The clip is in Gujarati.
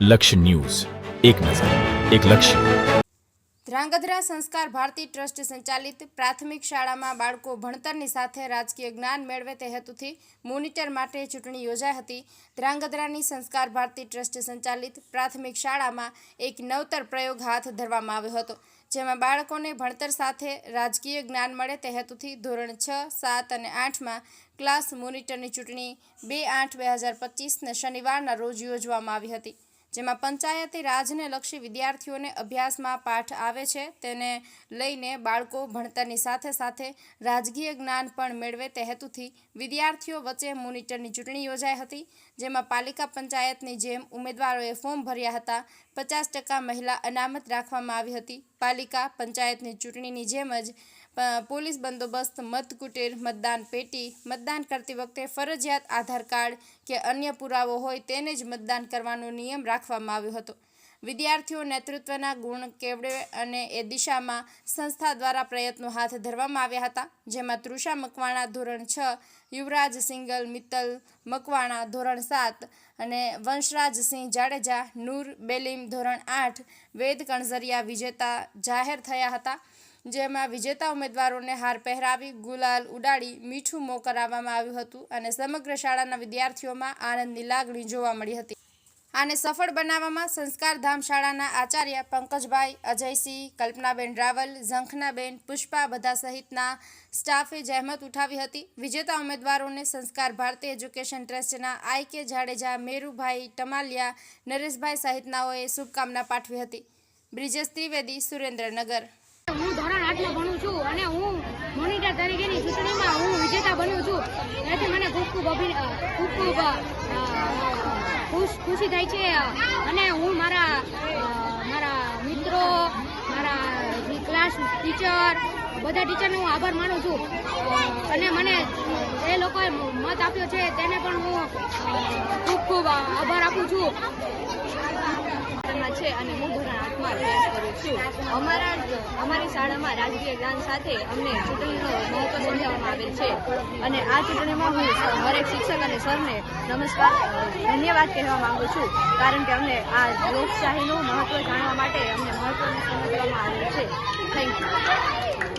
લક્ષ્ય ન્યૂઝ, એક નજર, એક લક્ષ્ય. ધ્રાંગધ્રા સંસ્કાર ભારતી ટ્રસ્ટ સંચાલિત પ્રાથમિક શાળામાં બાળકો ભણતરની સાથે રાજકીય જ્ઞાન મેળવે તે હેતુથી મોનિટર માટે ચૂંટણી યોજાઈ હતી. ધ્રાંગધ્રાની સંસ્કાર ભારતી ટ્રસ્ટ સંચાલિત પ્રાથમિક શાળામાં એક નવતર પ્રયોગ હાથ ધરવામાં આવ્યો હતો, જેમાં બાળકોને ભણતર સાથે રાજકીય જ્ઞાન મળે તે હેતુથી ધોરણ 6, 7 અને 8માં ક્લાસ મોનિટરની ચૂંટણી 2/8/2025 શનિવારના રોજ યોજવામાં આવી હતી, જેમાં પંચાયતી રાજને લક્ષી વિદ્યાર્થીઓને અભ્યાસમાં પાઠ આવે છે તેને લઈને બાળકો ભણતરની સાથે સાથે રાજકીય જ્ઞાન પણ મેળવે તે હેતુથી વિદ્યાર્થીઓ વચ્ચે મોનિટરની ચૂંટણી યોજાઈ હતી, જેમાં પાલિકા પંચાયતની જેમ ઉમેદવારોએ ફોર્મ ભર્યા હતા. 50% મહિલા અનામત રાખવામાં આવી હતી. પાલિકા પંચાયતની ચૂંટણીની જેમ જ પોલીસ બંદોબસ્ત, મતકુટીર, મતદાન પેટી, મતદાન કરતી વખતે ફરજિયાત આધાર કાર્ડ કે અન્ય પુરાવો હોય તેને જ મતદાન કરવાનો નિયમ રાખવામાં આવ્યો હતો. વિદ્યાર્થીઓ નેતૃત્વના ગુણ કેળવે અને એ દિશામાં સંસ્થા દ્વારા પ્રયત્નો હાથ ધરવામાં આવ્યા હતા, જેમાં તૃષા મકવાણા ધોરણ 6, યુવરાજ સિંગલ મિત્તલ મકવાણા ધોરણ 7 અને વંશરાજસિંહ જાડેજા, નૂર બેલીમ ધોરણ 8, વેદ કણઝરિયા વિજેતા જાહેર થયા હતા, જેમાં વિજેતા ઉમેદવારોને હાર પહેરાવી ગુલાલ ઉડાડી મીઠું મોં કરાવવામાં આવ્યું હતું અને સમગ્ર શાળાના વિદ્યાર્થીઓમાં આનંદની લાગણી જોવા મળી હતી. આને સફળ બનાવવામાં સંસ્કારધામ શાળાના આચાર્ય પંકજભાઈ, અજયસિંહ, કલ્પનાબેન રાવલ, ઝંખનાબેન, પુષ્પા બધા સહિતના સ્ટાફે જહેમત ઉઠાવી હતી. વિજેતા ઉમેદવારોને સંસ્કાર ભારતી એજ્યુકેશન ટ્રસ્ટના આઈ.કે. જાડેજા, મેરુભાઈ ટમાલિયા, નરેશભાઈ સહિતનાઓએ શુભકામના પાઠવી હતી. બ્રિજેશ ત્રિવેદી, સુરેન્દ્રનગર. હું ધોરણ 8માં ભણું છું અને હું મોનિટર તરીકેની ચૂંટણીમાં હું વિજેતા બન્યું છું. એનાથી મને ખૂબ ખુશી થાય છે અને હું મારા મિત્રો, મારા ક્લાસ ટીચર, બધા ટીચરને હું આભાર માનું છું અને મને એ લોકોએ મત આપ્યો છે તેને પણ હું ખૂબ આભાર આપું છું. છે અને હું ધોરણ 8માં અભ્યાસ કરું છું. અમારી શાળામાં રાજકીય જ્ઞાન સાથે અમને ચૂંટણીનો મહત્વ સમજાવવામાં આવેલ છે અને આ ચૂંટણીમાં હું દરેક શિક્ષક અને સરને ધન્યવાદ કહેવા માંગુ છું, કારણ કે અમને આ લોકશાહીનું મહત્વ જાણવા માટે અમને મહત્વનું સમજવામાં આવેલ છે. Thank you.